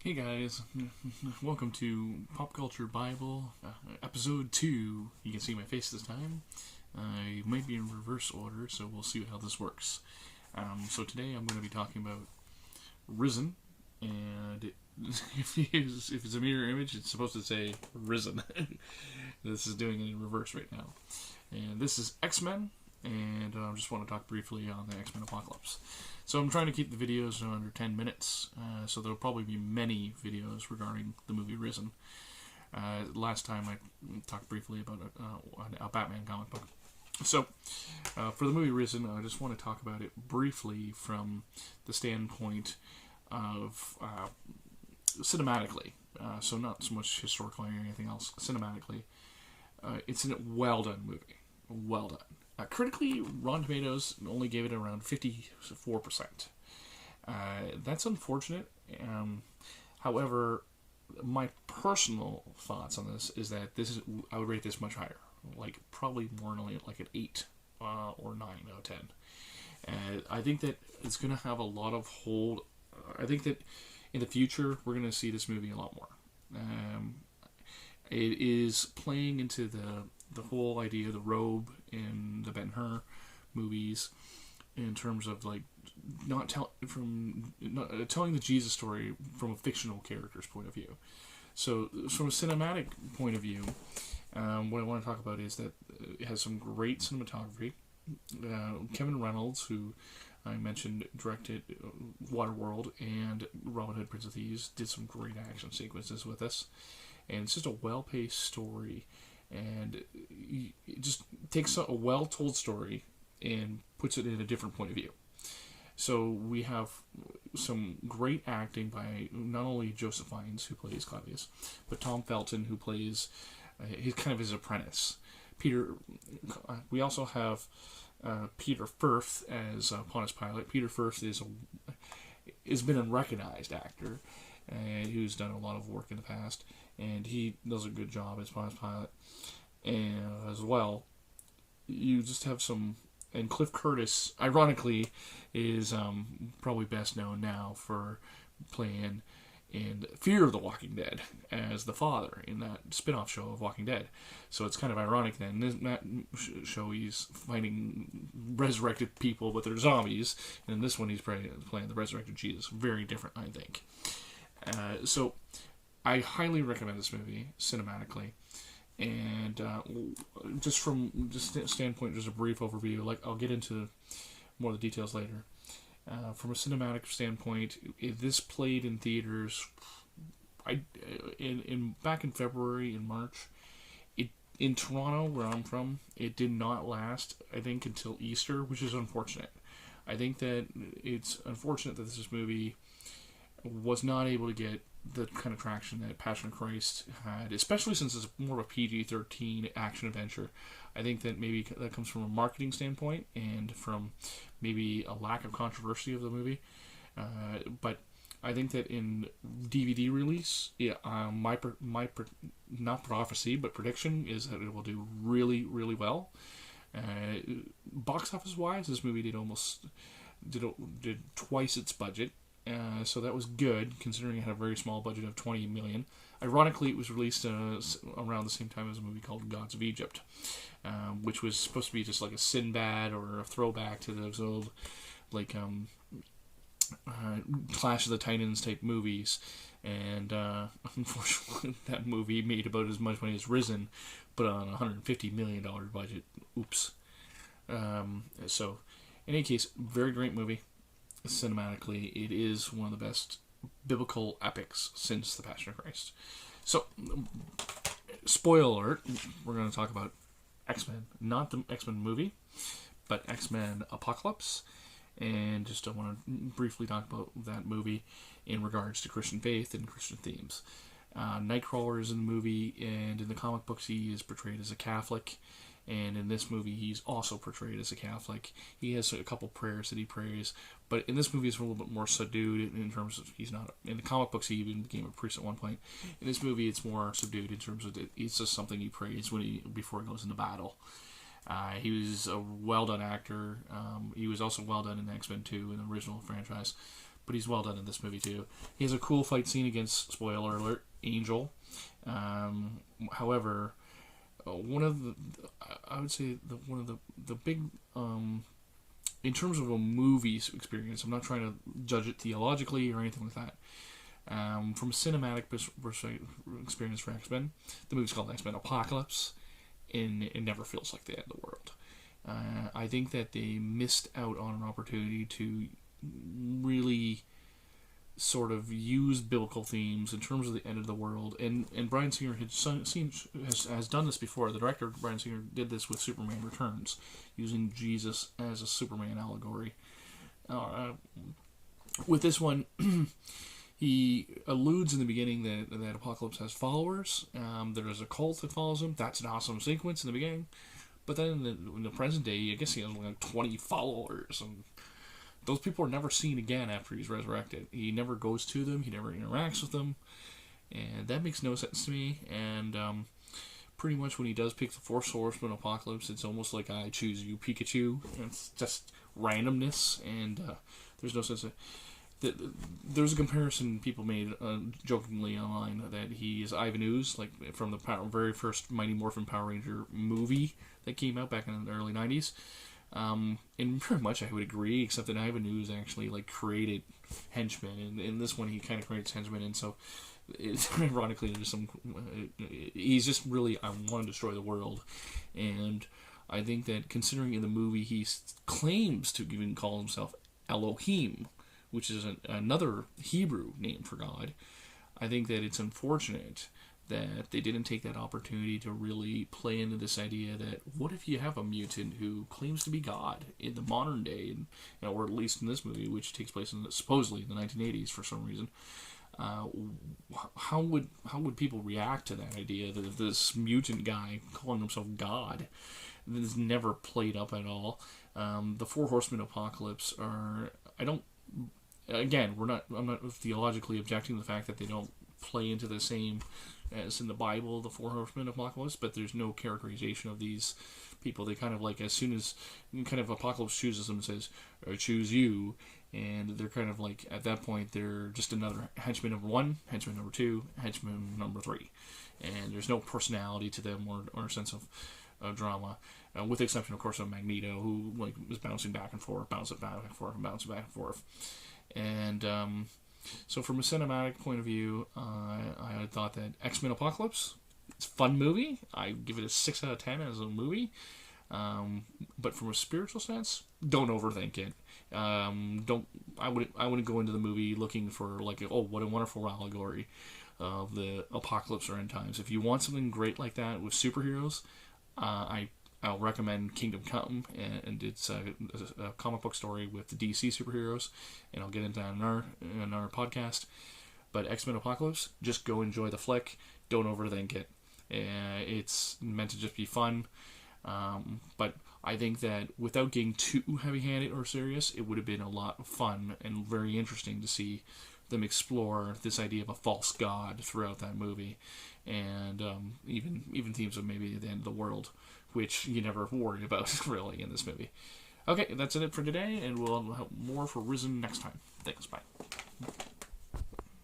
Hey guys, welcome to Pop Culture Bible, episode 2. You can see my face this time. I might be in reverse order, so we'll see how this works. So today I'm going to be talking about Risen, and if it's a mirror image, it's supposed to say Risen. This is doing it in reverse right now. And this is X-Men, and I just want to talk briefly on the X-Men Apocalypse. So I'm trying to keep the videos under 10 minutes, so there'll probably be many videos regarding the movie Risen. Last time I talked briefly about a Batman comic book. So, for the movie Risen, I just want to talk about it briefly from the standpoint of cinematically. So not so much historically or anything else. Cinematically, it's a well-done movie. Well done. Critically, Rotten Tomatoes only gave it around 54%. That's unfortunate. However, my personal thoughts on this is that I would rate this much higher, like probably more like an 8 or 9 out of 10. I think that it's going to have a lot of hold. I think that in the future we're going to see this movie a lot more. It is playing into the whole idea of the robe in the Ben-Hur movies, in terms of like not telling the Jesus story from a fictional character's point of view. So from a cinematic point of view, what I want to talk about is that it has some great cinematography. Kevin Reynolds, who I mentioned, directed Waterworld and Robin Hood, Prince of Thieves, did some great action sequences with us. And it's just a well-paced story, and it just takes a well-told story and puts it in a different point of view. So we have some great acting by not only Joseph Fiennes, who plays Claudius, but Tom Felton, who plays his apprentice. We also have Peter Firth as Pontius Pilate. Peter Firth has been a recognized actor, who's done a lot of work in the past, and he does a good job as Pontius Pilate. And as well, you just have some... And Cliff Curtis, ironically, is probably best known now for playing in Fear of the Walking Dead as the father in that spin-off show of Walking Dead. So it's kind of ironic then. In that show, he's fighting resurrected people, but they're zombies. And in this one, he's playing the resurrected Jesus. Very different, I think. So I highly recommend this movie, cinematically. And just from just standpoint, just a brief overview. Like, I'll get into more of the details later. From a cinematic standpoint, this played in theaters. Back in February and March. In Toronto, where I'm from, it did not last, I think, until Easter, which is unfortunate. I think that it's unfortunate that this movie was not able to get the kind of traction that Passion of Christ had, especially since it's more of a PG-13 action adventure. I think that maybe that comes from a marketing standpoint and from maybe a lack of controversy of the movie. But I think that in DVD release, my not prophecy, but prediction is that it will do really, really well. Box office wise, this movie did twice its budget. So that was good, considering it had a very small budget of $20 million. Ironically, it was released around the same time as a movie called Gods of Egypt, which was supposed to be just like a Sinbad or a throwback to those old, like, Clash of the Titans type movies. And unfortunately, that movie made about as much money as Risen, but on a $150 million budget. Oops. So, in any case, very great movie. Cinematically, it is one of the best biblical epics since the Passion of Christ. So, spoiler alert, we're going to talk about X-Men. Not the X-Men movie, but X-Men Apocalypse. And just I want to briefly talk about that movie in regards to Christian faith and Christian themes. Nightcrawler is in the movie, and in the comic books he is portrayed as a Catholic. And in this movie, he's also portrayed as a Catholic. He has a couple prayers that he prays. But in this movie, it's a little bit more subdued in terms of he's not... In the comic books, he even became a priest at one point. In this movie, it's more subdued in terms of it's just something he prays before he goes into battle. He was a well-done actor. He was also well-done in X-Men 2, in the original franchise. but he's well done in this movie too. He has a cool fight scene against, spoiler alert, Angel. However, one of the, I would say one of the big, in terms of a movie experience, I'm not trying to judge it theologically or anything like that. From a cinematic experience for X-Men, the movie's called X-Men Apocalypse, and it never feels like the end of the world. I think that they missed out on an opportunity to really sort of use biblical themes in terms of the end of the world. And Bryan Singer has done this before. The director, Bryan Singer, did this with Superman Returns, using Jesus as a Superman allegory. With this one, he alludes in the beginning that Apocalypse has followers. There's a cult that follows him. That's an awesome sequence in the beginning. But then in the present day, I guess he has like 20 followers, and those people are never seen again after he's resurrected. He never goes to them. He never interacts with them. And that makes no sense to me. And pretty much when he does pick the Fourth Horseman Apocalypse, it's almost like I choose you, Pikachu. It's just randomness, and there's no sense of... There's a comparison people made jokingly online that he is Ivan Ooze, like from the very first Mighty Morphin Power Ranger movie that came out back in the early 90s. And pretty much I would agree, except that Ivan Ooze actually like created henchmen, and in this one he kind of creates henchmen, and so ironically there's some he's just really, I want to destroy the world. And I think that considering in the movie he claims to even call himself Elohim, which is another Hebrew name for God, I think that it's unfortunate that they didn't take that opportunity to really play into this idea that what if you have a mutant who claims to be God in the modern day, and, or at least in this movie, which takes place supposedly in the 1980s for some reason. How would people react to that idea that this mutant guy calling himself God? This is never played up at all. The Four Horsemen Apocalypse are... I'm not theologically objecting to the fact that they don't play into the same as in the Bible, the Four Horsemen Apocalypse, but there's no characterization of these people. They kind of like, as soon as kind of Apocalypse chooses them and says, I choose you, and they're kind of like, at that point, they're just another henchman number 1, henchman number 2, henchman number 3. And there's no personality to them or sense of drama, with the exception, of course, of Magneto, who like was bouncing back and forth, bouncing back and forth. And so from a cinematic point of view, I thought that X-Men Apocalypse, it's a fun movie. I give it a 6 out of 10 as a movie. But from a spiritual sense, don't overthink it. I wouldn't go into the movie looking for like, oh, what a wonderful allegory of the apocalypse or end times. If you want something great like that with superheroes, I'll recommend Kingdom Come, and it's a comic book story with the DC superheroes, and I'll get into that in our podcast. But X-Men Apocalypse, just go enjoy the flick. Don't overthink it. It's meant to just be fun. But I think that without getting too heavy-handed or serious, it would have been a lot of fun and very interesting to see them explore this idea of a false god throughout that movie, and even themes of maybe the end of the world, which you never worry about really in this movie. Okay, that's it for today, and we'll have more for Risen next time. Thanks, bye.